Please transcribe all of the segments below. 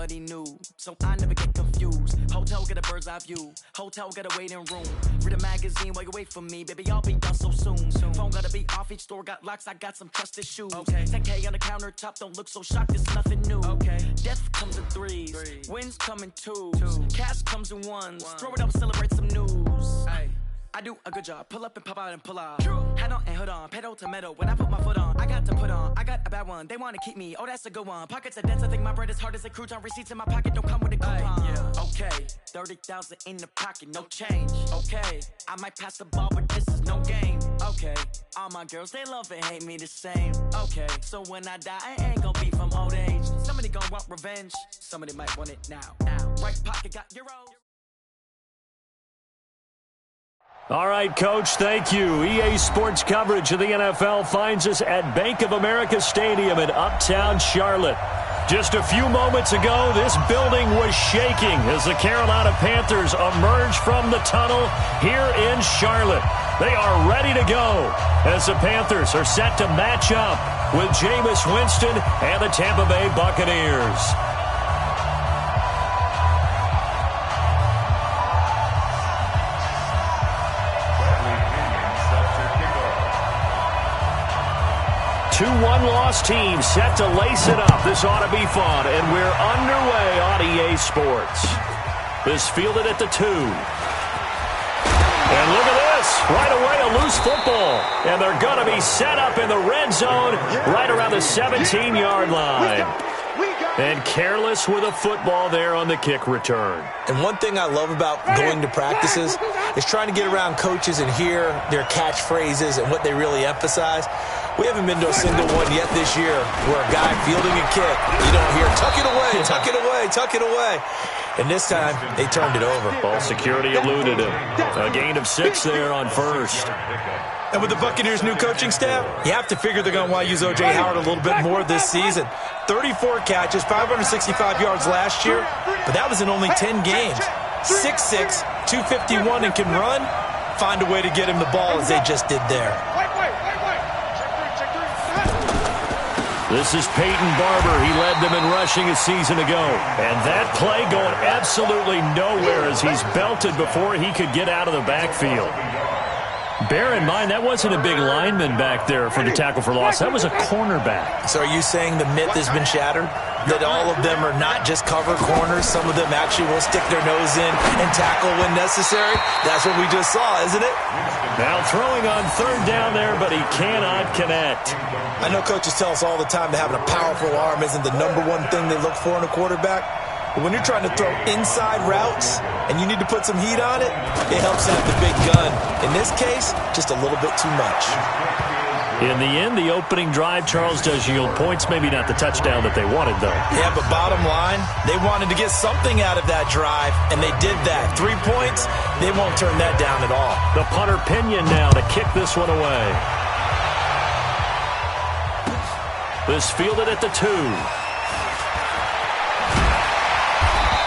already knew, so I never get confused. Hotel get a bird's eye view, hotel got a waiting room. Read a magazine while you wait for me, baby, I'll be done so soon. Phone gotta be off, each store got locks, I got some trusted shoes. 10K on the countertop, don't look so shocked, it's nothing new. Death comes in threes, wins come in twos, cash comes in ones. Throw it up, celebrate some news. I do a good job, pull up and pop out and pull out. Head on and hood on, pedal to metal. When I put my foot on, I got to put on. I got a bad one, they wanna keep me, oh that's a good one. Pockets are dense, I think my bread is hard as a crouton. Receipts in my pocket don't come with a coupon. Okay, 30,000 in the pocket, no change. Okay, I might pass the ball, but this is no game. Okay, all my girls, they love and hate me the same. Okay, so when I die, I ain't gonna be from old age. Somebody gonna want revenge, somebody might want it now. Right pocket got euros. All right, Coach, thank you. EA Sports coverage of the NFL finds us at Bank of America Stadium in Uptown Charlotte. Just a few moments ago, this building was shaking as the Carolina Panthers emerged from the tunnel here in Charlotte. They are ready to go as the Panthers are set to match up with Jameis Winston and the Tampa Bay Buccaneers. Two one-loss teams set to lace it up. This ought to be fun, and we're underway on EA Sports. This fielded at the 2. And look at this. Right away, a loose football. And they're going to be set up in the red zone right around the 17-yard line. And careless with a football there on the kick return. And one thing I love about going to practices is trying to get around coaches and hear their catchphrases and what they really emphasize. We haven't been to a single one yet this year where a guy fielding a kick, you don't hear, tuck it away, tuck it away, tuck it away. And this time, they turned it over. Ball security eluded him. A gain of 6 there on first. And with the Buccaneers' new coaching staff, you have to figure they're going to want to use O.J. Howard a little bit more this season. 34 catches, 565 yards last year, but that was in only 10 games. 6'6", 251, and can run. Find a way to get him the ball as they just did there. This is Peyton Barber. He led them in rushing a season ago. And that play going absolutely nowhere as he's belted before he could get out of the backfield. Bear in mind, that wasn't a big lineman back there for the tackle for loss. That was a cornerback. So are you saying the myth has been shattered? That all of them are not just cover corners? Some of them actually will stick their nose in and tackle when necessary? That's what we just saw, isn't it? Now throwing on third down there, but he cannot connect. I know coaches tell us all the time that having a powerful arm isn't the number one thing they look for in a quarterback. But when you're trying to throw inside routes and you need to put some heat on it, it helps to have the big gun. In this case, just a little bit too much. In the end, the opening drive, Charles, does yield points. Maybe not the touchdown that they wanted, though. Yeah, but bottom line, they wanted to get something out of that drive, and they did that. 3 points, they won't turn that down at all. The punter Pinion now to kick this one away. This fielded at the 2.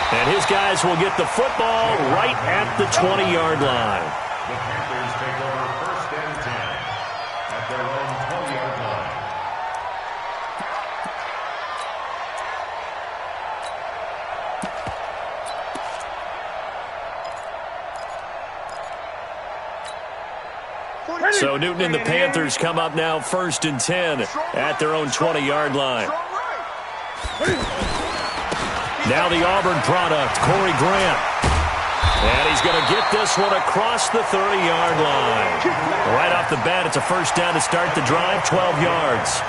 And his guys will get the football right at the 20-yard line. The Panthers take over 1st and 10 at their own 20-yard line. So Newton and the Panthers come up now 1st and 10 at their own 20-yard line. Now the Auburn product, Corey Grant. And he's going to get this one across the 30-yard line. Right off the bat, it's a first down to start the drive, 12 yards.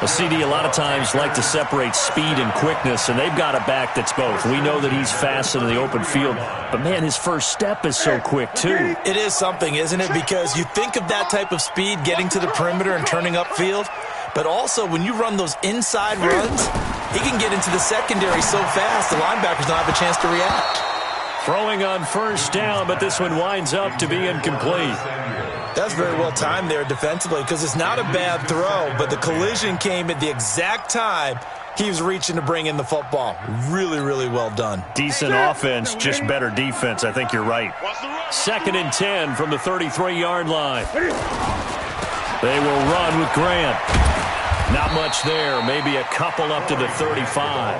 A CD a lot of times like to separate speed and quickness, and they've got a back that's both. We know that he's fast in the open field, but, man, his first step is so quick, too. It is something, isn't it? Because you think of that type of speed getting to the perimeter and turning upfield, but also when you run those inside runs, he can get into the secondary so fast the linebackers don't have a chance to react. Throwing on first down, but this one winds up to be incomplete. That's very well timed there defensively because it's not a bad throw, but the collision came at the exact time he was reaching to bring in the football. Really, really well done. Decent offense, just better defense. I think you're right. 2nd and 10 from the 33-yard line. They will run with Grant. Not much there. Maybe a couple up to the 35.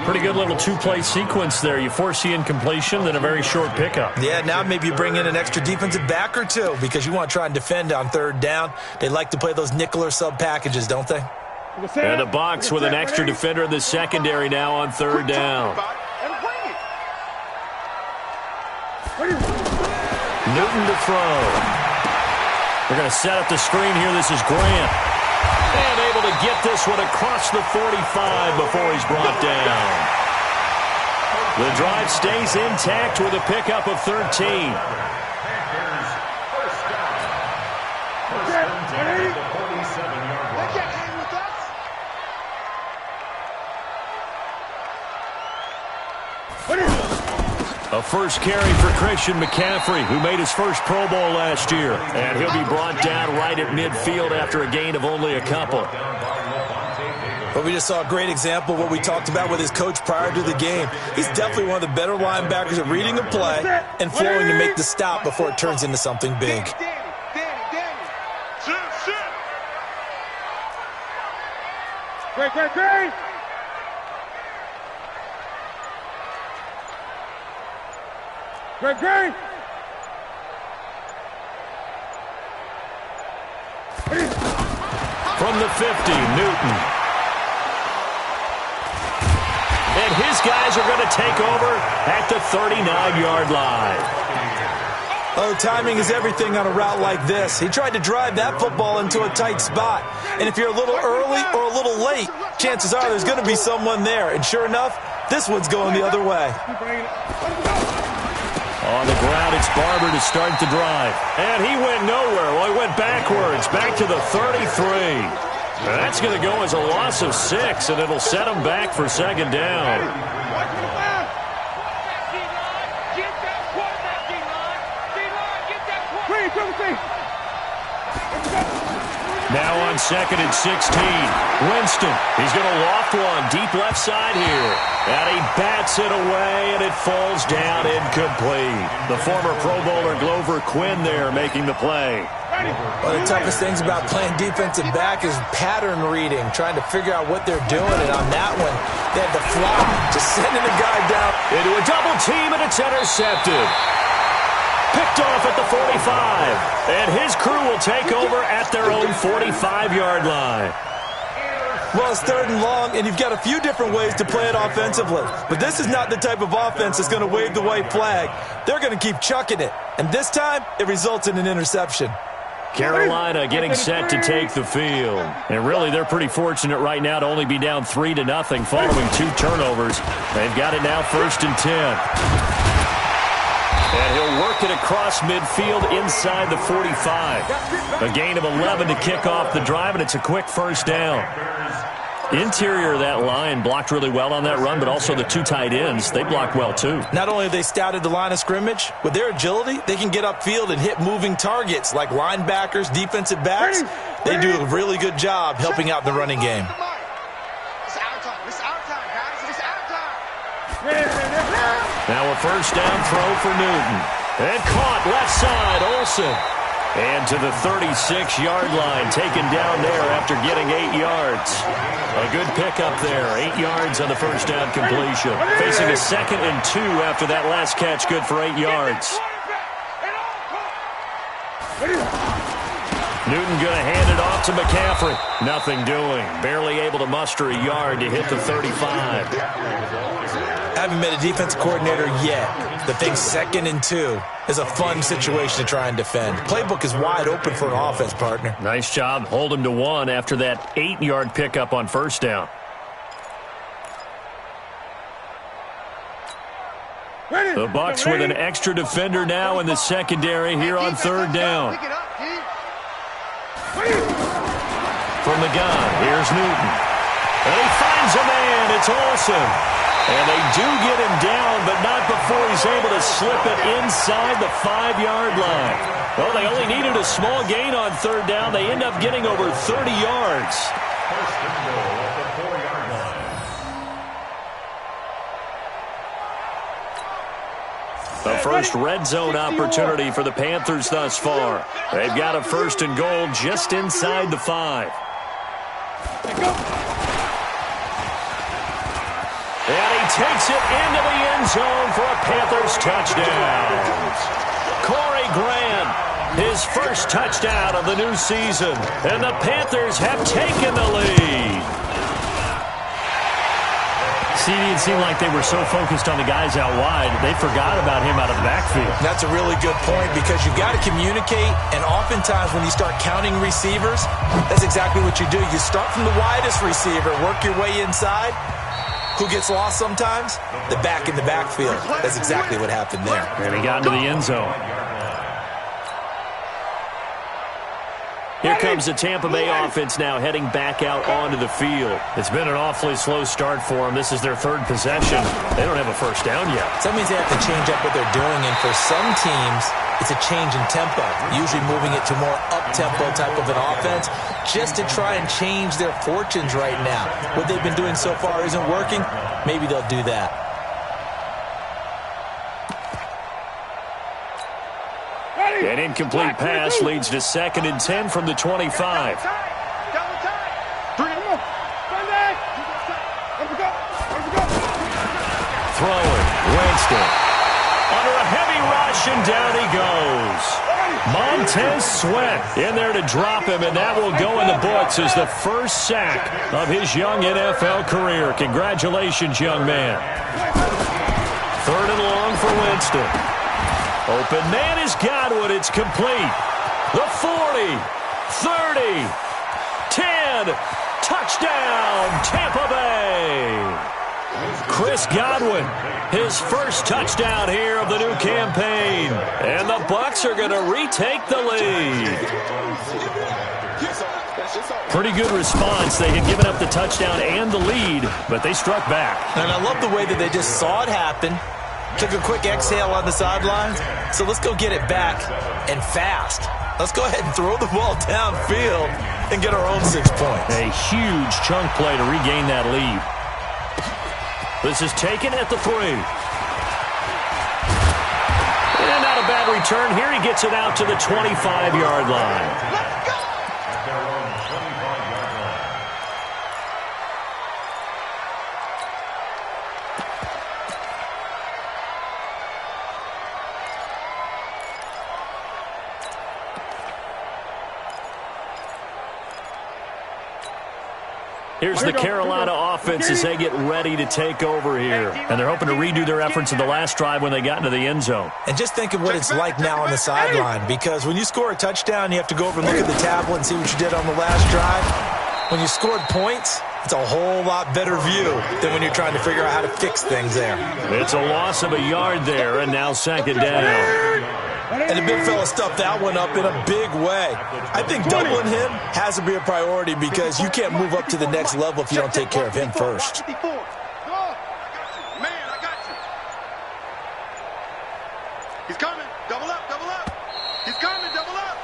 Pretty good little two-play sequence there. You force the incompletion, then a very short pickup. Yeah, now maybe you bring in an extra defensive back or two because you want to try and defend on third down. They like to play those nickel or sub packages, don't they? And the Bucs with an extra defender in the secondary now on third down. Newton to throw. They're going to set up the screen here. This is Grant. And able to get this one across the 45 before he's brought down. The drive stays intact with a pickup of 13. A first carry for Christian McCaffrey, who made his first Pro Bowl last year. And he'll be brought down right at midfield after a gain of only a couple. But we just saw a great example of what we talked about with his coach prior to the game. He's definitely one of the better linebackers at reading a play and flowing to make the stop before it turns into something big. Great. Great. From the 50, Newton. And his guys are going to take over at the 39-yard line. Oh, timing is everything on a route like this. He tried to drive that football into a tight spot. And if you're a little early or a little late, chances are there's going to be someone there. And sure enough, this one's going the other way. On the ground, it's Barber to start the drive. And he went nowhere. Well, he went backwards, back to the 33. That's going to go as a loss of 6, and it'll set him back for second down. Now on second and 16, Winston. He's going to loft one deep left side here. And he bats it away, and it falls down incomplete. The former Pro Bowler Glover Quinn there making the play. One of the toughest things about playing defensive back is pattern reading, trying to figure out what they're doing. And on that one, they had to fly, just sending the guy down. Into a double team, and it's intercepted. Picked off at the 45. And his crew will take over at their own 45-yard line. Well, it's third and long, and you've got a few different ways to play it offensively. But this is not the type of offense that's going to wave the white flag. They're going to keep chucking it. And this time, it results in an interception. Carolina getting set to take the field. And really, they're pretty fortunate right now to only be down 3-0 following 2 turnovers. They've got it now 1st and 10. And he'll work it across midfield inside the 45. A gain of 11 to kick off the drive, and it's a quick first down. Interior of that line blocked really well on that run, but also the 2 tight ends, they blocked well too. Not only have they scouted the line of scrimmage, with their agility, they can get upfield and hit moving targets like linebackers, defensive backs. They do a really good job helping out the running game. Now a first down throw for Newton. And caught left side, Olsen. And to the 36-yard line, taken down there after getting 8 yards. A good pickup there, 8 yards on the first down completion. Facing a 2nd and 2 after that last catch, good for 8 yards. Newton going to hand it off to McCaffrey. Nothing doing. Barely able to muster a yard to hit the 35. I haven't met a defensive coordinator yet that thinks 2nd and 2 is a fun situation to try and defend. Playbook is wide open for an offense, partner. Nice job. Hold him to 1 after that 8-yard pickup on first down. The Bucs with an extra defender now in the secondary here on third down. From the gun, here's Newton. And he finds a man. It's Olsen. And they do get him down, but not before he's able to slip it inside the 5-yard line. Well, they only needed a small gain on third down. They end up getting over 30 yards. First and goal at the 4-yard line. The first red zone opportunity for the Panthers thus far. They've got a 1st and goal just inside the 5. And he takes it into the end zone for a Panthers touchdown. Corey Grant, his first touchdown of the new season. And the Panthers have taken the lead. CD, it seemed like they were so focused on the guys out wide, they forgot about him out of the backfield. That's a really good point because you've got to communicate, and oftentimes when you start counting receivers, that's exactly what you do. You start from the widest receiver, work your way inside. Who gets lost sometimes? The back in the backfield. That's exactly what happened there. And he got into the end zone. Here comes the Tampa Bay offense now heading back out onto the field. It's been an awfully slow start for them. This is their third possession. They don't have a first down yet. So that means they have to change up what they're doing, and for some teams, it's a change in tempo, usually moving it to more up-tempo type of an offense just to try and change their fortunes right now. What they've been doing so far isn't working. Maybe they'll do that. An incomplete pass leads to 2nd and 10 from the 25. Throwing, Winston. Under a heavy rush, and down he goes. Montez Sweat in there to drop him, and that will go in the books as the first sack of his young NFL career. Congratulations, young man. 3rd and long for Winston. Open man is Godwin. It's complete. The 40, 30, 10. Touchdown, Tampa Bay. Chris Godwin, his first touchdown here of the new campaign. And the Bucs are going to retake the lead. Pretty good response. They had given up the touchdown and the lead, but they struck back. And I love the way that they just saw it happen. Took a quick exhale on the sidelines. So let's go get it back, and fast. Let's go ahead and throw the ball downfield and get our own 6 points. A huge chunk play to regain that lead. This is taken at the 3. And not a bad return. Here he gets it out to the 25-yard line. Here's the Carolina offense as they get ready to take over here. And they're hoping to redo their efforts in the last drive when they got into the end zone. And just think of what it's like now on the sideline, because when you score a touchdown, you have to go over and look at the tablet and see what you did on the last drive. When you scored points, it's a whole lot better view than when you're trying to figure out how to fix things there. It's a loss of a yard there, and now 2nd down. And the big fella stuffed that one up in a big way. I think doubling him has to be a priority because you can't move up to the next level if you don't take care of him first. Man, I got you. He's coming. Double up, double up. He's coming, double up.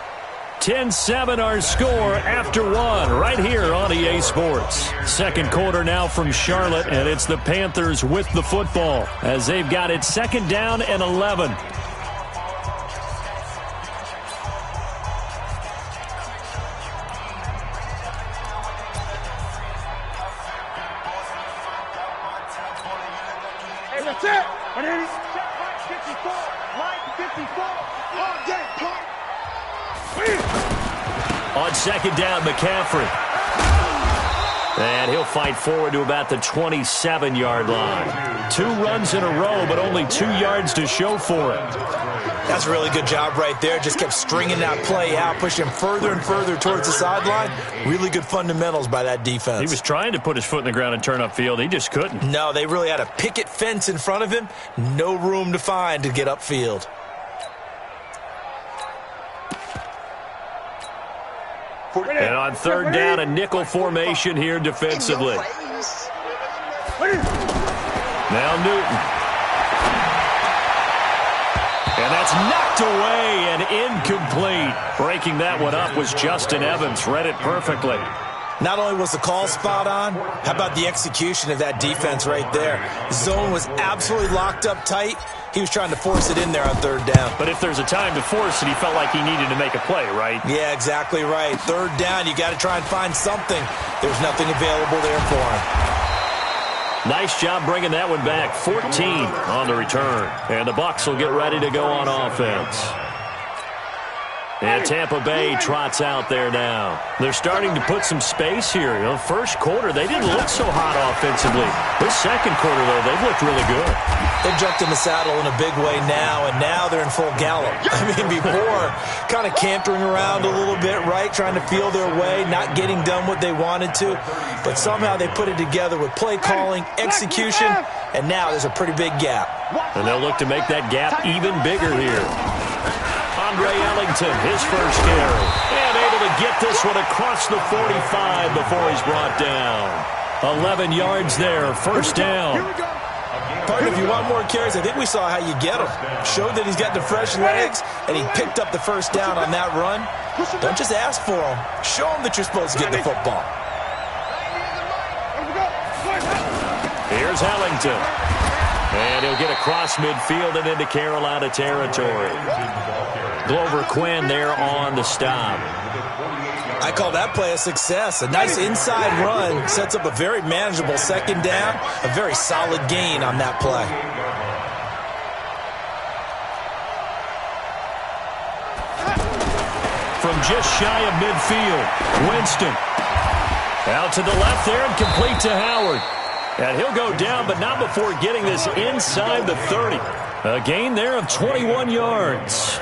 10-7 our score after 1 right here on EA Sports. Second quarter now from Charlotte, and it's the Panthers with the football as they've got it 2nd down and 11. That's it. And then he's right 54. Right 54. All day, pump. On 2nd down, McCaffrey. And he'll fight forward to about the 27-yard line. 2 runs in a row, but only 2 yards to show for it. That's a really good job right there. Just kept stringing that play out, pushing him further and further towards the sideline. Really good fundamentals by that defense. He was trying to put his foot in the ground and turn upfield. He just couldn't. No, they really had a picket fence in front of him. No room to find to get upfield. And on 3rd down, a nickel formation here defensively. Now Newton. And that's knocked away and incomplete. Breaking that one up was Justin Evans. Read it perfectly. Not only was the call spot on, how about the execution of that defense right there? Zone was absolutely locked up tight. He was trying to force it in there on 3rd down. But if there's a time to force it, he felt like he needed to make a play, right? Yeah, exactly right. 3rd down, you got to try and find something. There's nothing available there for him. Nice job bringing that one back. 14 on the return. And the Bucs will get ready to go on offense. And Tampa Bay trots out there now. They're starting to put some space here. You know, first quarter, they didn't look so hot offensively. This second quarter, though, they've looked really good. They've jumped in the saddle in a big way now, and now they're in full gallop. I mean, before, kind of cantering around a little bit, right, trying to feel their way, not getting done what they wanted to. But somehow they put it together with play calling, execution, and now there's a pretty big gap. And they'll look to make that gap even bigger here. Andre Ellington, his first carry. And able to get this one across the 45 before he's brought down. 11 yards there, first down. Partner, if you want more carries, I think we saw how you get him. Showed that he's got the fresh legs, and he picked up the first down on that run. Don't just ask for him. Show him that you're supposed to get the football. Here's Ellington. And he'll get across midfield and into Carolina territory. Glover Quinn there on the stop. I call that play a success. A nice inside run sets up a very manageable second down. A very solid gain on that play. From just shy of midfield, Winston. Out to the left there and complete to Howard. And he'll go down, but not before getting this inside the 30. A gain there of 21 yards.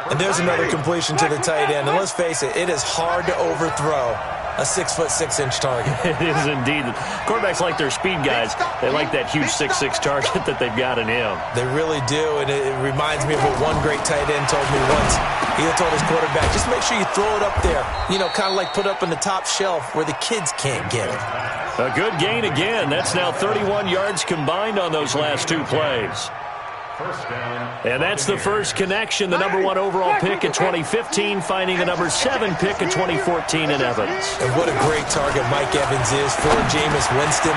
And there's another completion to the tight end. And let's face it, it is hard to overthrow a 6'6" target. It is indeed. Quarterbacks like their speed guys. They like that huge 6'6" target that they've got in him. They really do, and it reminds me of what one great tight end told me once. He told his quarterback, just make sure you throw it up there. You know, kind of like put up in the top shelf where the kids can't get it. A good gain again. That's now 31 yards combined on those last two plays. And that's the first connection, the number 1 overall pick in 2015, finding the number 7 pick in 2014 in Evans. And what a great target Mike Evans is for Jameis Winston.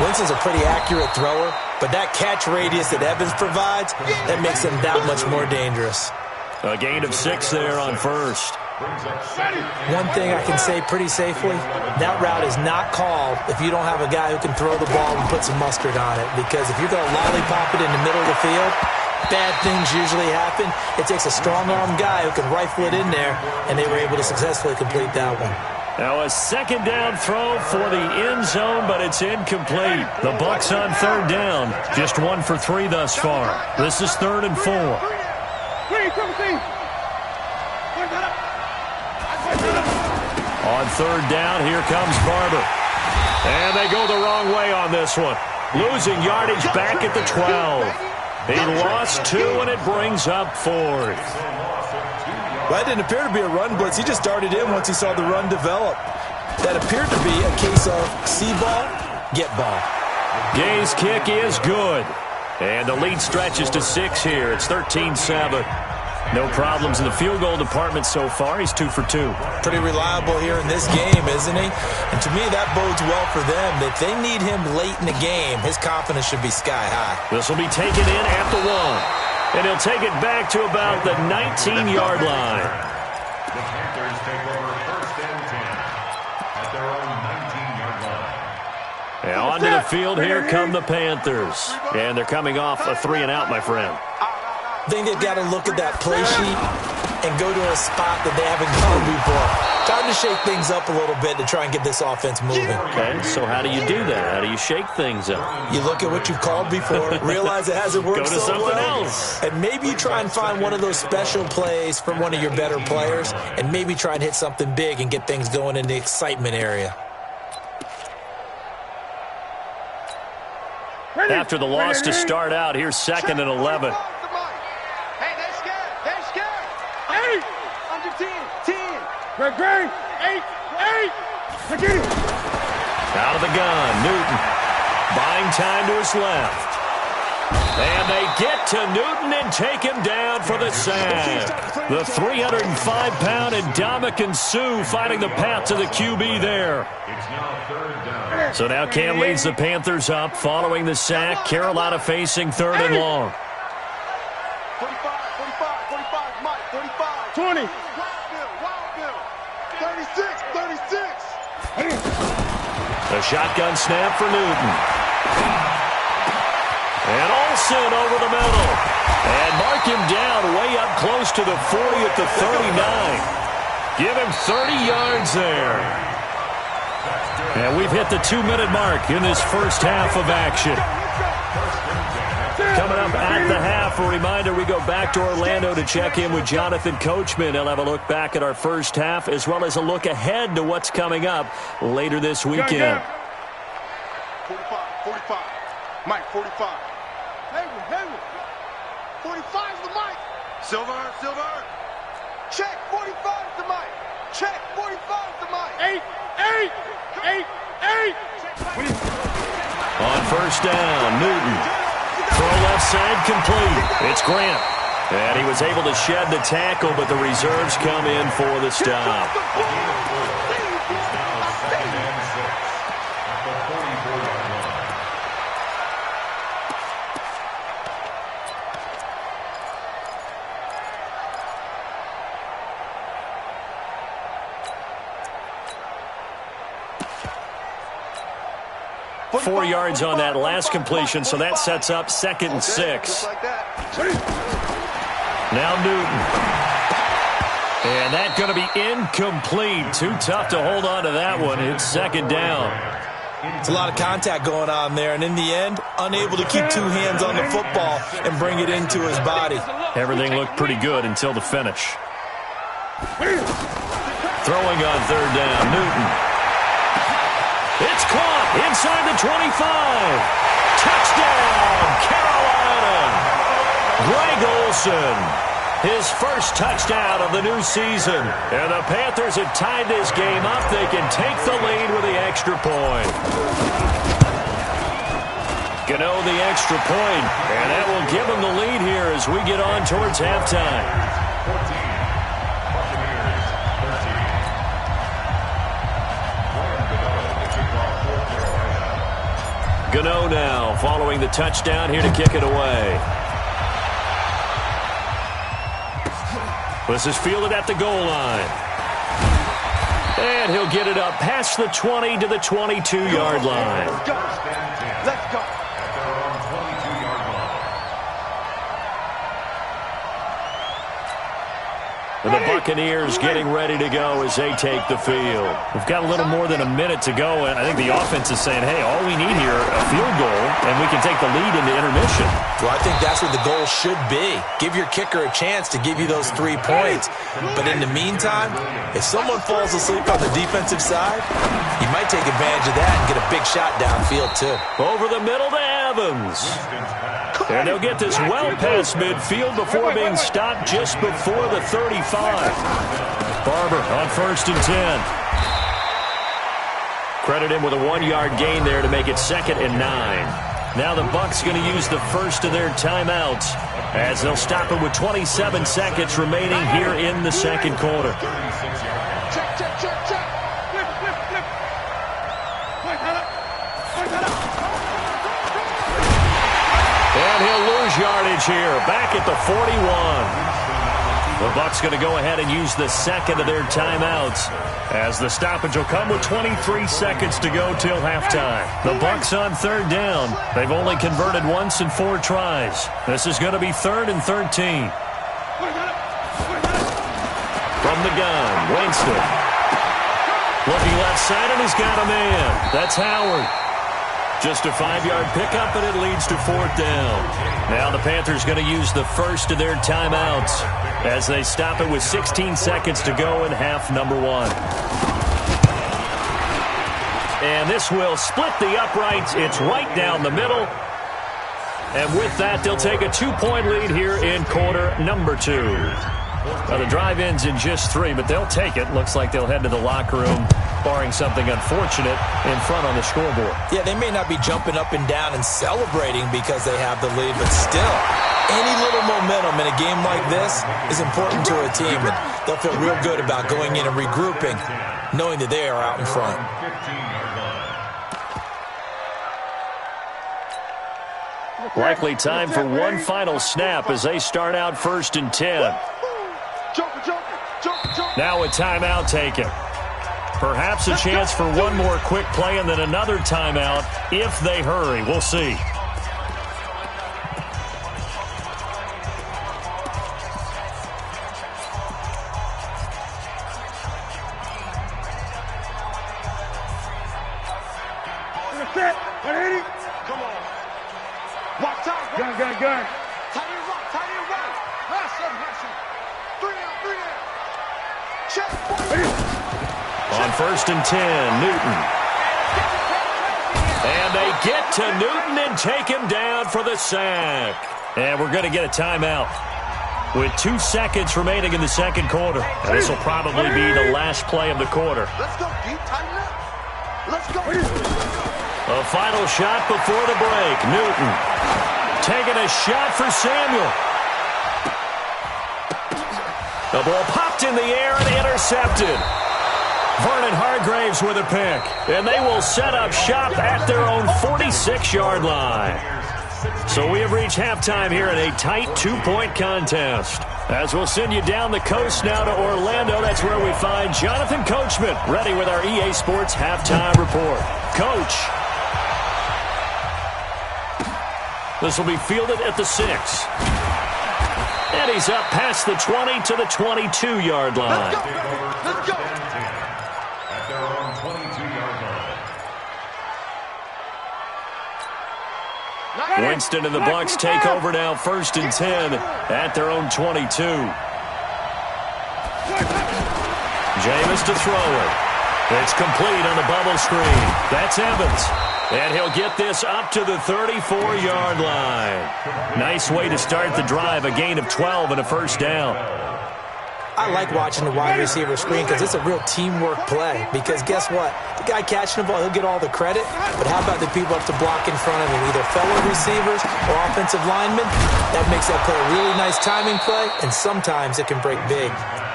Winston's a pretty accurate thrower, but that catch radius that Evans provides, that makes him that much more dangerous. A gain of 6 there on first. One thing I can say pretty safely, that route is not called if you don't have a guy who can throw the ball and put some mustard on it. Because if you're going to lollipop it in the middle of the field, bad things usually happen. It takes a strong-arm guy who can rifle it in there, and they were able to successfully complete that one. Now a second down throw for the end zone, but it's incomplete. The Bucs on third down, just 1 for 3 thus far. This is 3rd and 4. On third down, here comes Barber. And they go the wrong way on this one. Losing yardage back at the 12. He lost 2, and it brings up 4th. Well, that didn't appear to be a run blitz. He just darted in once he saw the run develop. That appeared to be a case of see ball, get ball. Gay's kick is good. And the lead stretches to 6 here. It's 13-7. No problems in the field goal department so far. He's 2 for 2. Pretty reliable here in this game, isn't he? And to me, that bodes well for them. If they need him late in the game, his confidence should be sky high. This will be taken in at the 1. And he'll take it back to about the 19-yard line. The Panthers take over 1st and 10 at their own 19-yard line. And onto the field, here come the Panthers. And they're coming off a 3-and-out, my friend. I think they've got to look at that play sheet and go to a spot that they haven't gone before. Time to shake things up a little bit to try and get this offense moving. Okay, so how do you do that? How do you shake things up? You look at what you've called before, realize it hasn't worked Go to so something well, else. and maybe you try and find one of those special plays from one of your better players, and maybe try and hit something big and get things going in the excitement area. After the loss to start out, here's 2nd and 11. Great. 8. Out of the gun, Newton. Buying time to his left. And they get to Newton and take him down for the sack. The 305-pound Ndamukong Suh finding the path to the QB there. It's now 3rd down. So now Cam leads the Panthers up following the sack. Carolina facing 3rd and long. 45, Mike, 35. 20. 36. A shotgun snap for Newton. And Olsen over the middle. And mark him down way up close to the 40 at the 39. Give him 30 yards there. And we've hit the 2-minute mark in this first half of action. Coming up at the half, a reminder, we go back to Orlando to check in with Jonathan Coachman. He'll have a look back at our first half as well as a look ahead to what's coming up later this weekend. 45. Mike, 45. Hayward. 45's the Mike. Silver. Check, 45's the Mike. Check, 45's the Mike. 8. On first down, Newton. Throw left side complete. It's Grant. And he was able to shed the tackle, but the reserves come in for the stop. 4 yards on that last completion, so that sets up 2nd and 6. Now Newton. And that's going to be incomplete. Too tough to hold on to that one. It's 2nd down. It's a lot of contact going on there, and in the end, unable to keep 2 hands on the football and bring it into his body. Everything looked pretty good until the finish. Throwing on 3rd down, Newton. It's caught inside the 25. Touchdown, Carolina. Greg Olsen, his first touchdown of the new season. And the Panthers have tied this game up. They can take the lead with the extra point. Gano the extra point, and that will give them the lead here as we get on towards halftime. Gano now following the touchdown here to kick it away. This is fielded at the goal line. And he'll get it up past the 20 to the 22-yard line. Let's go. And the Buccaneers getting ready to go as they take the field. We've got a little more than a minute to go, and I think the offense is saying, hey, all we need here, a field goal, and we can take the lead into intermission. Well, I think that's what the goal should be. Give your kicker a chance to give you those 3 points. But in the meantime, if someone falls asleep on the defensive side, you might take advantage of that and get a big shot downfield, too. Over the middle to Evans. And they'll get this well past midfield before being stopped just before the 35. Barber on 1st and 10. Credit him with a 1-yard gain there to make it 2nd and 9. Now the Bucs going to use the first of their timeouts as they'll stop it with 27 seconds remaining here in the 2nd quarter. Check. Flip. Point that up. And he'll lose yardage here, back at the 41. The Bucs going to go ahead and use the 2nd of their timeouts as the stoppage will come with 23 seconds to go till halftime. The Bucs on 3rd down. They've only converted once in 4 tries. This is going to be 3rd and 13. From the gun, Winston. Looking left side, and he's got a man. That's Howard. Just a 5-yard pickup, and it leads to 4th down. Now the Panthers going to use the first of their timeouts as they stop it with 16 seconds to go in half number 1. And this will split the uprights. It's right down the middle. And with that, they'll take a 2-point lead here in quarter number 2. Now, the drive ends in just 3, but they'll take it. Looks like they'll head to the locker room, barring something unfortunate, in front on the scoreboard. Yeah, they may not be jumping up and down and celebrating because they have the lead, but still, any little momentum in a game like this is important to a team, and they'll feel real good about going in and regrouping, knowing that they are out in front. Likely time for one final snap as they start out 1st and 10. Now a timeout taken. Perhaps a chance for one more quick play and then another timeout if they hurry. We'll see. Set. 180. Come on. Watch out. Gun. Tight end right. Hustle. 3 down. Check. On 1st and 10, Newton. And they get to Newton and take him down for the sack. And we're going to get a timeout with 2 seconds remaining in the second quarter. And this will probably be the last play of the quarter. Let's go, deep. Tighten up. Let's go. A final shot before the break. Newton taking a shot for Samuel. The ball popped in the air and intercepted. Vernon Hargraves with a pick. And they will set up shop at their own 46-yard line. So we have reached halftime here in a tight 2-point contest. As we'll send you down the coast now to Orlando, that's where we find Jonathan Coachman, ready with our EA Sports halftime report. Coach. This will be fielded at the 6. And he's up past the 20 to the 22-yard line. Let's go. At their own 22-yard line. Winston and the Bucs take over now, 1st and 10 at their own 22. Jameis to throw it. It's complete on the bubble screen. That's Evans. And he'll get this up to the 34-yard line. Nice way to start the drive, a gain of 12 and a first down. I like watching the wide receiver screen because it's a real teamwork play. Because guess what? The guy catching the ball, he'll get all the credit. But how about the people up to block in front of him, either fellow receivers or offensive linemen? That makes that play a really nice timing play, and sometimes it can break big.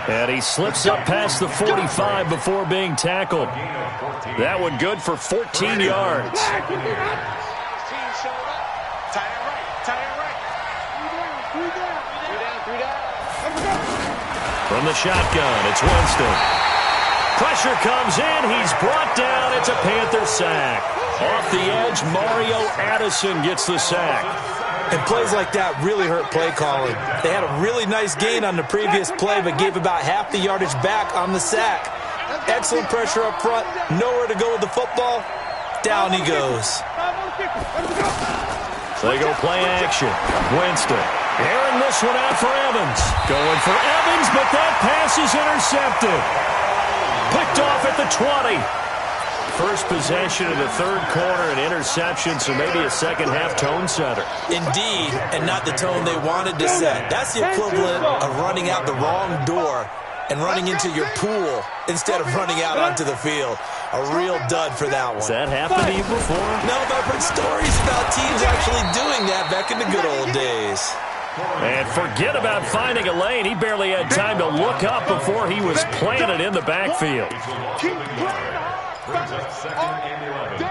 And he slips up past the 45 before being tackled. That one good for 14 yards. From the shotgun, it's Winston. Pressure comes in. He's brought down. It's a Panther sack. Off the edge, Mario Addison gets the sack. And plays like that really hurt play calling. They had a really nice gain on the previous play, but gave about half the yardage back on the sack. Excellent pressure up front. Nowhere to go with the football. Down he goes. So they go play action. Winston. Airing this one out for Evans. Going for Evans, but that pass is intercepted. Picked off at the 20. First possession of the third quarter, an interception, so maybe a second-half tone setter. Indeed, and not the tone they wanted to set. That's the equivalent of running out the wrong door and running into your pool instead of running out onto the field. A real dud for that one. Has that happened to you before? No, but I've heard stories about teams actually doing that back in the good old days. And forget about finding a lane. He barely had time to look up before he was planted in the backfield. Brings up 2nd and 11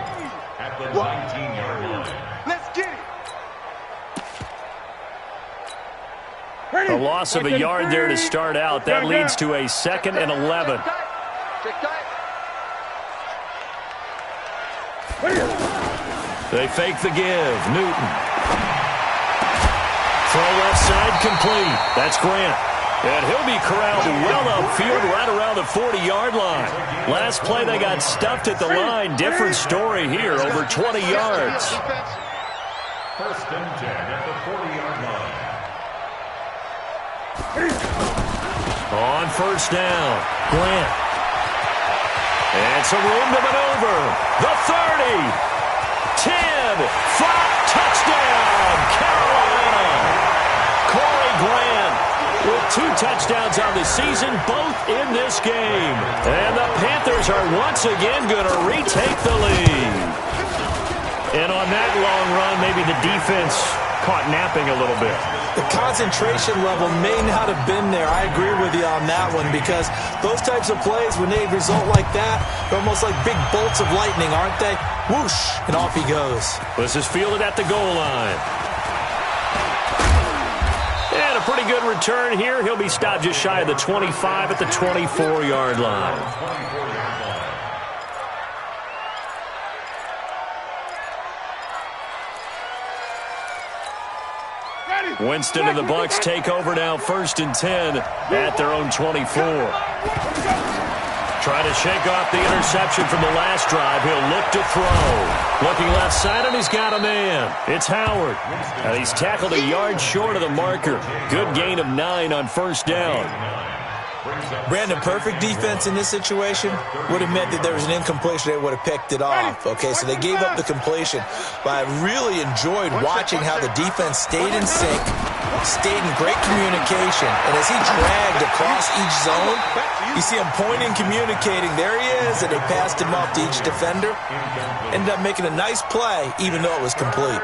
at the 19-yard line. Let's get it. A loss of a yard there to start out. That leads to a 2nd and 11. They fake the give. Newton. Throw left side complete. That's Grant. And he'll be corralled well upfield right around the 40-yard line. Last play they got stuffed at the line. Different story here, over 20 yards. 1st and 10 at the 40-yard line. On 1st down, Grant. And some room to maneuver. The 30. 10. 5. Touchdown, Carolina. Corey Grant with 2 touchdowns on the season, both in this game. And the Panthers are once again going to retake the lead. And on that long run, maybe the defense caught napping a little bit. The concentration level may not have been there. I agree with you on that one, because those types of plays, when they result like that, they're almost like big bolts of lightning, aren't they? Whoosh, and off he goes. This is fielded at the goal line. And a pretty good return here. He'll be stopped just shy of the 25 at the 24-yard line. Winston and the Bucs take over now, 1st and 10 at their own 24. Try to shake off the interception from the last drive. He'll look to throw. Looking left side, and he's got a man. It's Howard. And he's tackled a yard short of the marker. Good gain of 9 on 1st down. Brandon, perfect defense in this situation would have meant that there was an incompletion. They would have picked it off. Okay, so they gave up the completion. But I really enjoyed watching how the defense stayed in sync, stayed in great communication. And as he dragged across each zone, you see him pointing, communicating. There he is, and they passed him off to each defender. Ended up making a nice play, even though it was complete.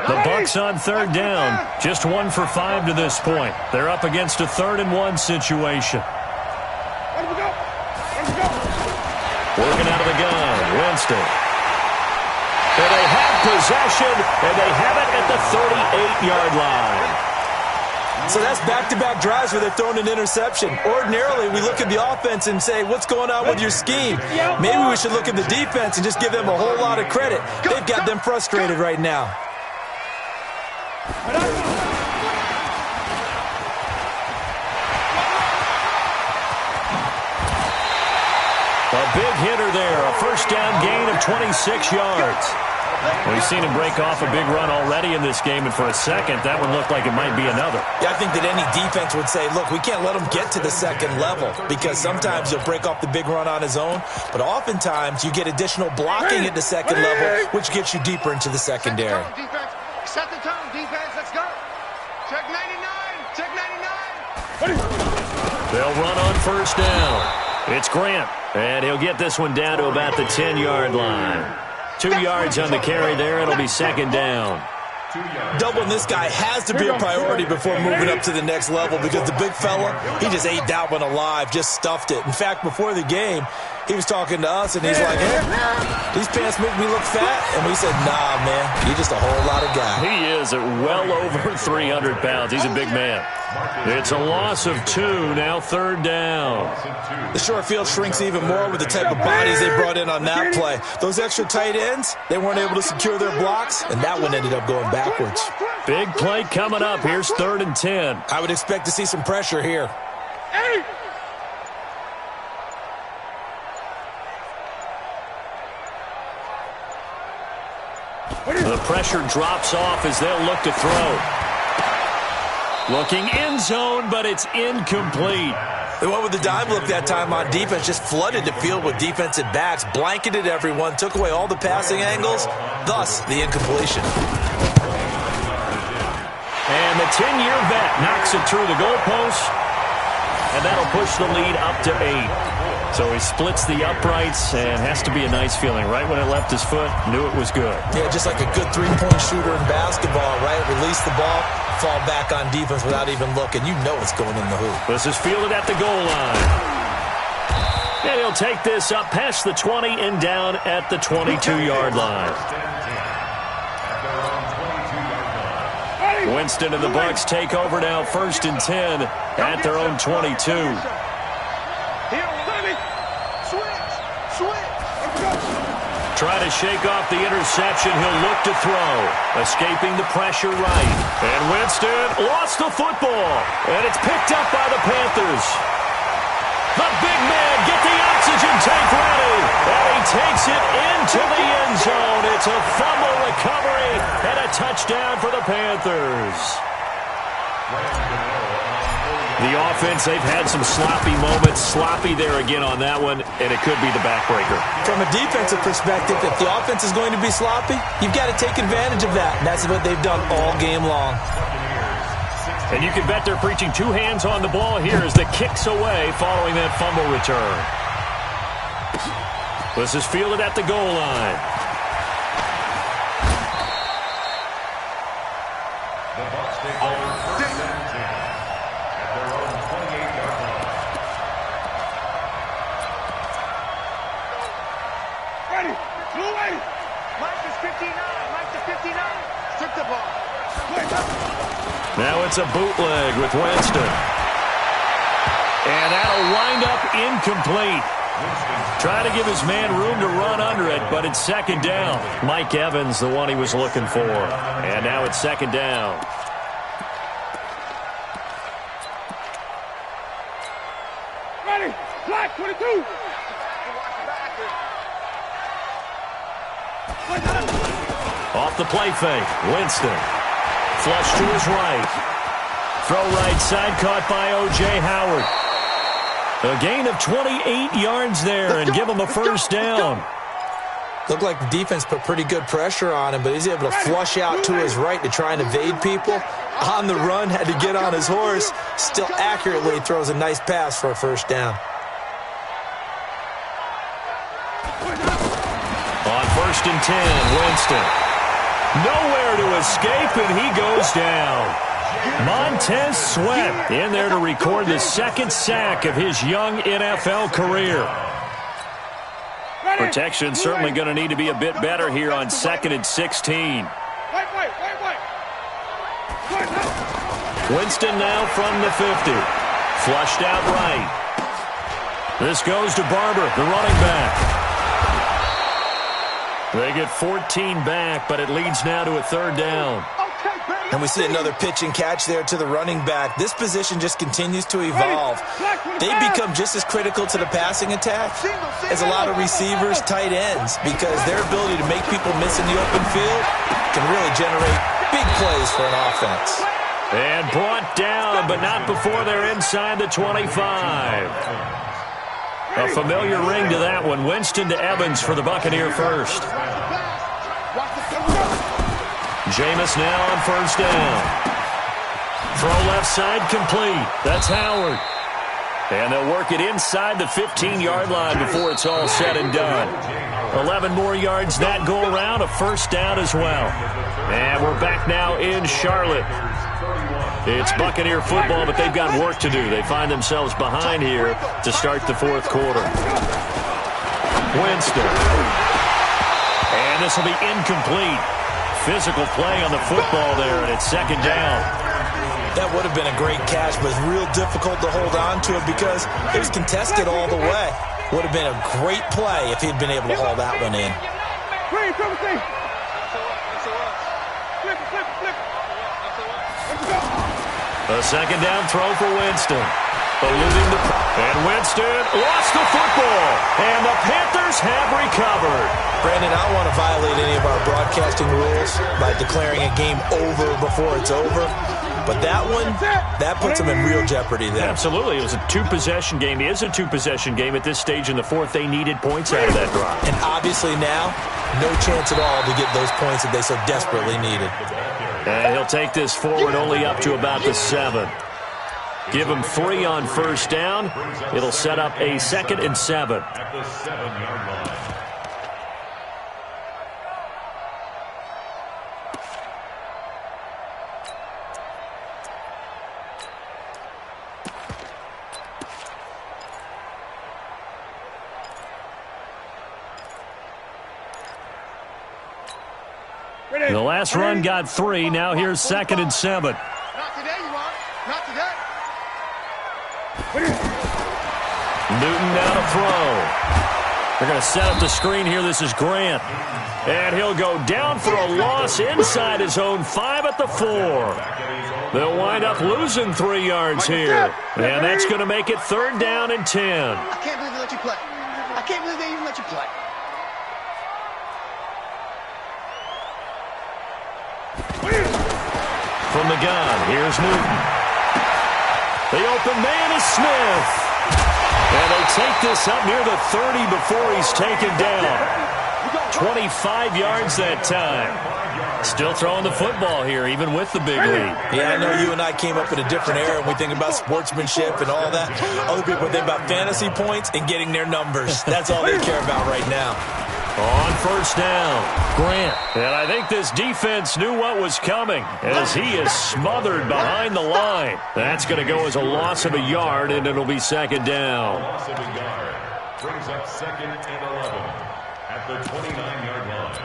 The Bucs on 3rd down. Just 1 for 5 to this point. They're up against a 3rd and 1 situation. Working out of the gun, Winston. And they have possession, and they have it at the 38-yard line. So that's back-to-back drives where they're throwing an interception. Ordinarily, we look at the offense and say, what's going on with your scheme? Maybe we should look at the defense and just give them a whole lot of credit. They've got them frustrated right now. A big hitter there, a 1st down gain of 26 yards. We've seen him break off a big run already in this game, and for a second, that one looked like it might be another. Yeah, I think that any defense would say, look, we can't let him get to the 2nd level, because sometimes he'll break off the big run on his own, but oftentimes you get additional blocking at the 2nd level, which gets you deeper into the secondary. Set the tone, defense. Let's go. Check 99. Check 99. They'll run on 1st down. It's Grant, and he'll get this one down to about the 10-yard line. 2 yards on the carry there. It'll be 2nd down. Doubling this guy has to be a priority before moving up to the next level, because the big fella, he just ate that one alive, just stuffed it. In fact, before the game, he was talking to us, and he's like, hey, these pants make me look fat. And we said, nah, man, you're just a whole lot of guy. He is at well over 300 pounds. He's a big man. It's a loss of 2, now 3rd down. The short field shrinks even more with the type of bodies they brought in on that play. Those extra tight ends, they weren't able to secure their blocks, and that one ended up going backwards. Big play coming up. Here's 3rd and 10. I would expect to see some pressure here. The pressure drops off as they'll look to throw. Looking end zone, but it's incomplete. They went with the dime look that time on defense, just flooded the field with defensive backs, blanketed everyone, took away all the passing angles, thus the incompletion. And the 10-year vet knocks it through the goalpost, and that'll push the lead up to 8. So he splits the uprights, and has to be a nice feeling. Right when it left his foot, knew it was good. Yeah, just like a good three-point shooter in basketball, right? Release the ball, fall back on defense without even looking. You know it's going in the hoop. This is fielded at the goal line. And he'll take this up past the 20 and down at the 22-yard line. Winston and the Bucs take over now, 1st and 10 at their own 22. Try to shake off the interception. He'll look to throw. Escaping the pressure right. And Winston lost the football. And it's picked up by the Panthers. The big man, get the oxygen tank ready. And he takes it into the end zone. It's a fumble recovery and a touchdown for the Panthers. The offense, they've had some sloppy moments. Sloppy there again on that one, and it could be the backbreaker. From a defensive perspective, if the offense is going to be sloppy, you've got to take advantage of that. And that's what they've done all game long. And you can bet they're preaching 2 hands on the ball here as the kick's away following that fumble return. This is fielded at the goal line. The Bucs take over 1st and 10 at their own 28-yard line. Ready. Blue 8. Mike is 59. Mike is 59. Strip the ball. Now it's a bootleg with Winston. And that'll wind up incomplete. Trying to give his man room to run under it, but it's second down. Mike Evans, the one he was looking for. And now it's second down. Ready, flat 22. Off the play fake, Winston. Flush to his right. Throw right side, caught by O.J. Howard. A gain of 28 yards there and give him a first down. Looked like the defense put pretty good pressure on him, but he's able to flush out to his right to try and evade people. On the run, had to get on his horse. Still accurately throws a nice pass for a first down. On 1st and 10, Winston. Nowhere to escape, and he goes down. Montez Sweat in there to record the second sack of his young NFL career. Protection certainly going to need to be a bit better here on 2nd and 16. Winston now from the 50. Flushed out right. This goes to Barber, the running back. They get 14 back, but it leads now to a third down. And we see another pitch and catch there to the running back. This position just continues to evolve. They become just as critical to the passing attack as a lot of receivers, tight ends, because their ability to make people miss in the open field can really generate big plays for an offense. And brought down, but not before they're inside the 25. A familiar ring to that one. Winston to Evans for the Buccaneer first. Jameis now on first down. Throw left side complete. That's Howard. And they'll work it inside the 15-yard line before it's all said and done. 11 more yards that go around, a first down as well. And we're back now in Charlotte. It's Buccaneer football, but they've got work to do. They find themselves behind here to start the fourth quarter. Winston. And this will be incomplete. Physical play on the football there, and it's second down. That would have been a great catch, but it's real difficult to hold on to it because it was contested all the way. Would have been a great play if he'd been able to haul that one in. A second down throw for Winston. Eluding the... And Winston lost the football. And the Panthers have recovered. Brandon, I don't want to violate any of our broadcasting rules by declaring a game over before it's over. But that one, that puts them in real jeopardy there. Absolutely. It was a two-possession game. It is a two-possession game at this stage in the fourth. They needed points out of that drive. And obviously now, no chance at all to get those points that they so desperately needed. And he'll take this forward only up to about the 7. Give him 3 on first down. It'll set up a 2nd and 7. At the 7-yard line. The last run got 3. Now here's 2nd and 7. Not today, you are. Not today. Newton now to throw. They're going to set up the screen here. This is Grant. And he'll go down for a loss inside his own 5 at the 4. They'll wind up losing 3 yards here. And that's going to make it 3rd down and 10. I can't believe they let you play. I can't believe they even let you play. From the gun, here's Newton. The open man is Smith. And they take this up near the 30 before he's taken down. 25 yards that time. Still throwing the football here, even with the big lead. Yeah, I know you and I came up in a different era, and we think about sportsmanship and all that. Other people think about fantasy points and getting their numbers. That's all they care about right now. On first down, Grant. And I think this defense knew what was coming as he is smothered behind the line. That's going to go as a loss of a yard, and it'll be 2nd down. Loss of a yard. Brings up 2nd and 11 at the 29-yard line.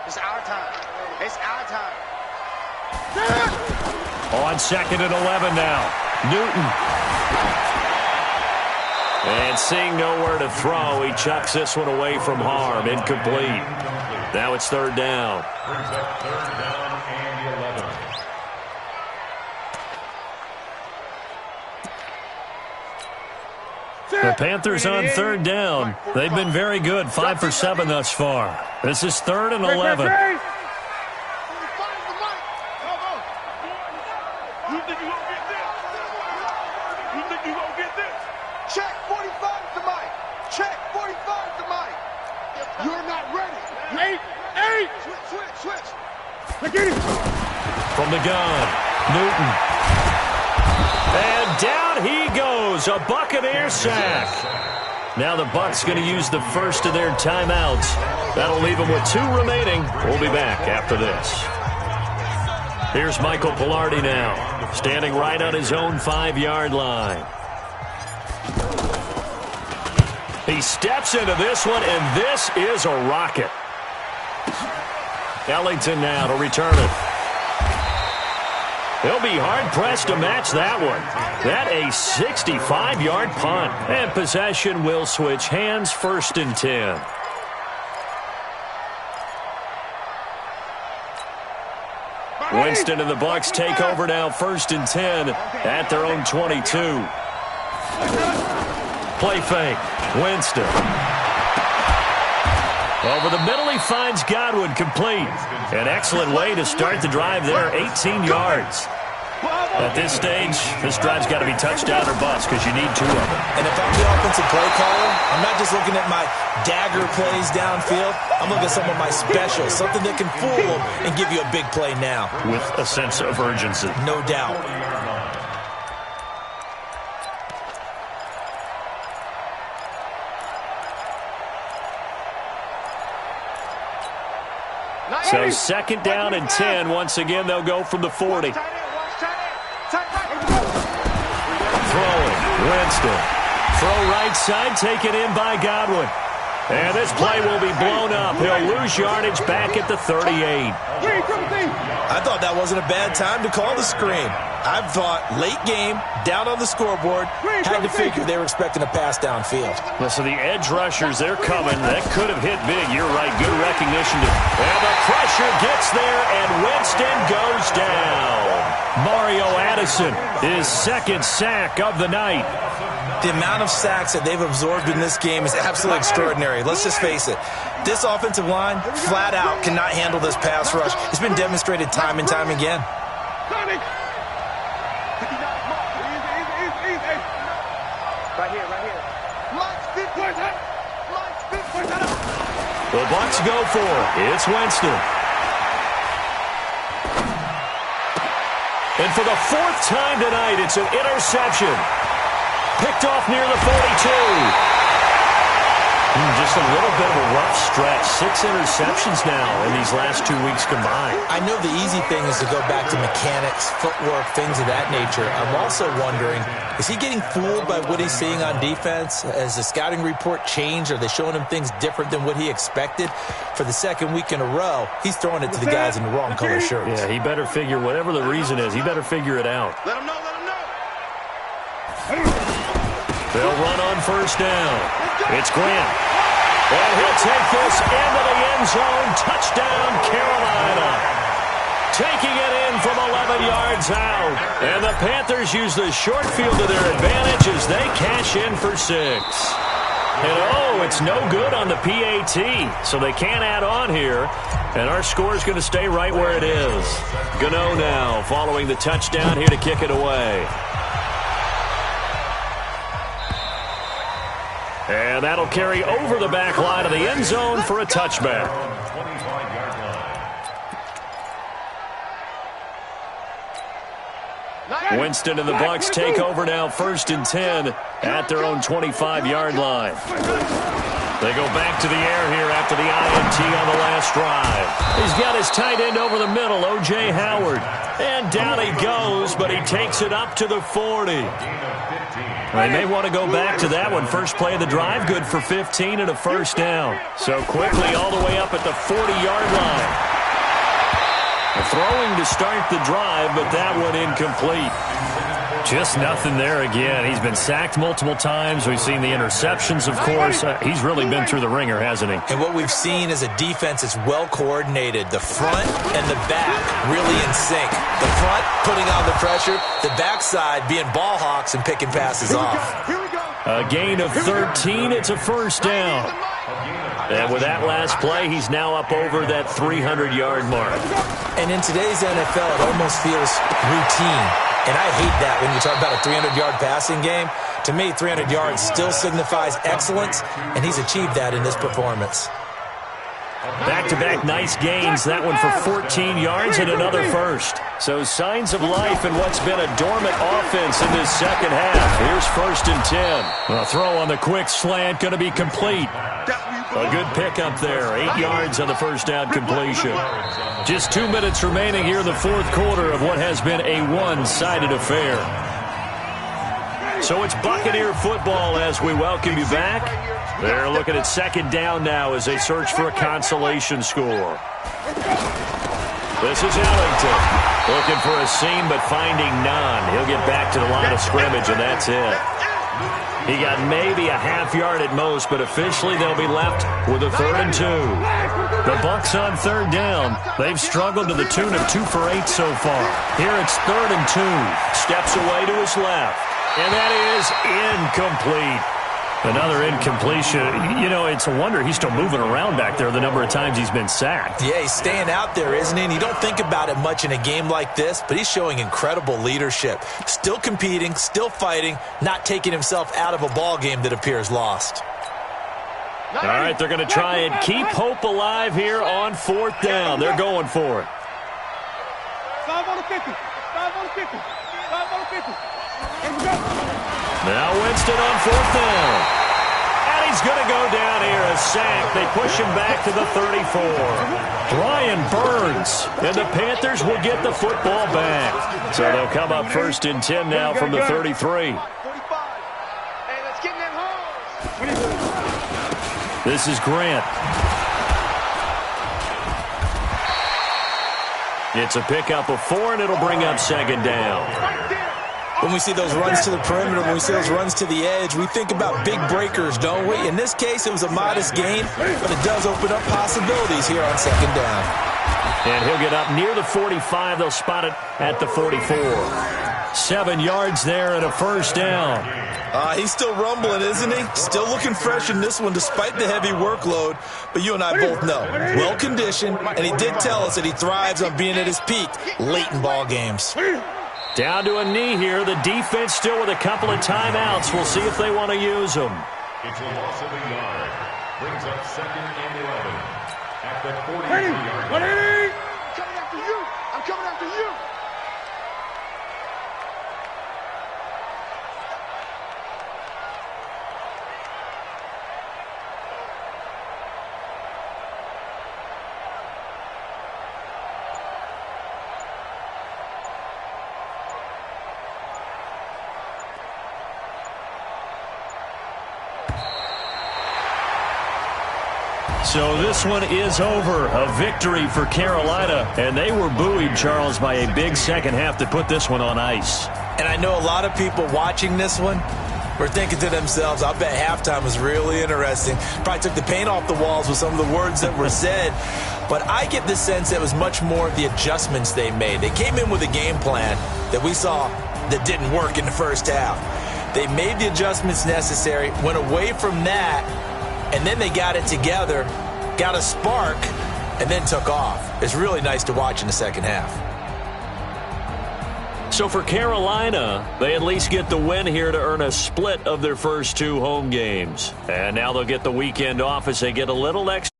It's our time. It's our time. On 2nd and 11 now. Newton. And seeing nowhere to throw, he chucks this one away from harm. Incomplete. Now it's 3rd down. Brings up 3rd down and 11. The Panthers on 3rd down. They've been very good, 5 for 7 thus far. This is 3rd and 11. Check 45 to Mike. Check 45 to Mike. You're not ready. Eight. Switch. Get it. From the gun, Newton. And down he goes, a Buccaneer sack. Now the Bucs going to use the first of their timeouts. That'll leave them with 2 remaining. We'll be back after this. Here's Michael Pilardi now, standing right on his own 5-yard line. He steps into this one, and this is a rocket. Ellington now to return it. He'll be hard-pressed to match that one. That a 65-yard punt. And possession will switch hands, 1st and 10. Winston and the Bucs take over now, 1st and 10 at their own 22. Play fake. Winston. Over the middle, he finds Godwin, complete. An excellent way to start the drive there, 18 yards. At this stage, this drive's got to be touchdown or bust because you need 2 of them. And if I'm the offensive play caller, I'm not just looking at my dagger plays downfield. I'm looking at some of my specials, something that can fool them and give you a big play now. With a sense of urgency. No doubt. So 2nd down and 10. Once again, they'll go from the 40. Throwing, Winston. Throw right side, taken in by Godwin. And this play will be blown up. He'll lose yardage back at the 38. I thought that wasn't a bad time to call the screen. I thought late game, down on the scoreboard, had to figure they were expecting a pass downfield. Well, so the edge rushers, they're coming. That could have hit big. You're right. Good recognition. And the pressure gets there, and Winston goes down. Mario Addison, his 2nd sack of the night. The amount of sacks that they've absorbed in this game is absolutely extraordinary. Let's just face it. This offensive line, flat out, cannot handle this pass rush. It's been demonstrated time and time again. Right here. The Bucs go for it. It's Winston. And for the 4th time tonight, it's an interception. Picked off near the 42. Just a little bit of a rough stretch. 6 interceptions now in these last 2 weeks combined. I know the easy thing is to go back to mechanics, footwork, things of that nature. I'm also wondering, is he getting fooled by what he's seeing on defense? Has the scouting report changed? Are they showing him things different than what he expected? For the 2nd week in a row, he's throwing it to the guys in the wrong color shirts. Yeah, he better figure, whatever the reason is, he better figure it out. Let him know. They'll run on 1st down. It's Grant. And he'll take this into the end zone. Touchdown, Carolina. Taking it in from 11 yards out. And the Panthers use the short field to their advantage as they cash in for 6. And it's no good on the PAT, so they can't add on here. And our score is going to stay right where it is. Gano now following the touchdown here to kick it away. And that'll carry over the back line of the end zone for a touchback. Winston and the Bucs take over now, 1st and 10 at their own 25-yard line. They go back to the air here after the INT on the last drive. He's got his tight end over the middle, O.J. Howard. And down he goes, but he takes it up to the 40. They may want to go back to that one. First play of the drive, good for 15 and a 1st down. So quickly all the way up at the 40-yard line. Throwing to start the drive, but that one incomplete. Just nothing there again. He's been sacked multiple times. We've seen the interceptions, of course. He's really been through the ringer, hasn't he? And what we've seen is a defense that's well coordinated. The front and the back really in sync. The front putting on the pressure, the backside being ball hawks and picking passes off. A gain of 13. It's a first down. And with that last play, he's now up over that 300-yard mark. And in today's NFL, it almost feels routine. And I hate that when you talk about a 300-yard passing game. To me, 300 yards still signifies excellence, and he's achieved that in this performance. Back-to-back nice gains. That one for 14 yards and another first. So signs of life in what's been a dormant offense in this second half. Here's 1st and 10. A throw on the quick slant going to be complete. A good pickup there. 8 yards on the first down completion. Just 2 minutes remaining here in the fourth quarter of what has been a one-sided affair. So it's Buccaneer football as we welcome you back. They're looking at second down now as they search for a consolation score. This is Ellington. Looking for a seam but finding none. He'll get back to the line of scrimmage and that's it. He got maybe a half yard at most, but officially they'll be left with a 3rd and 2. The Bucs on 3rd down. They've struggled to the tune of 2 for 8 so far. Here it's 3rd and 2. Steps away to his left. And that is incomplete. Another incompletion. You know, it's a wonder he's still moving around back there the number of times he's been sacked. Yeah, he's staying out there, isn't he? And you don't think about it much in a game like this, but he's showing incredible leadership. Still competing, still fighting, not taking himself out of a ball game that appears lost. All right, they're going to try and keep hope alive here on 4th down. They're going for it. 5 on the 50. 5 on the 50. 5 on the 50. Now Winston on 4th down. And he's going to go down here, a sack. They push him back to the 34. Brian Burns. And the Panthers will get the football back. So they'll come up 1st and 10 now from the 33. 45. Hey, let's get in that hole. This is Grant. It's a pickup of 4, and it'll bring up 2nd down. When we see those runs to the perimeter, when we see those runs to the edge, we think about big breakers, don't we? In this case, it was a modest gain, but it does open up possibilities here on 2nd down. And he'll get up near the 45. They'll spot it at the 44. 7 yards there and a first down. He's still rumbling, isn't he? Still looking fresh in this one despite the heavy workload. But you and I both know, well-conditioned, and he did tell us that he thrives on being at his peak late in ball games. Down to a knee here. The defense still with a couple of timeouts. We'll see if they want to use them. It's a loss of a yard. Brings up 2nd and 11 at the 43-yard line. Coming after you. I'm coming after you. So this one is over. A victory for Carolina. And they were buoyed, Charles, by a big second half to put this one on ice. And I know a lot of people watching this one were thinking to themselves, I bet halftime was really interesting. Probably took the paint off the walls with some of the words that were said. But I get the sense that it was much more of the adjustments they made. They came in with a game plan that we saw that didn't work in the first half. They made the adjustments necessary, went away from that, and then they got it together, got a spark, and then took off. It's really nice to watch in the second half. So for Carolina, they at least get the win here to earn a split of their first 2 home games. And now they'll get the weekend off as they get a little extra.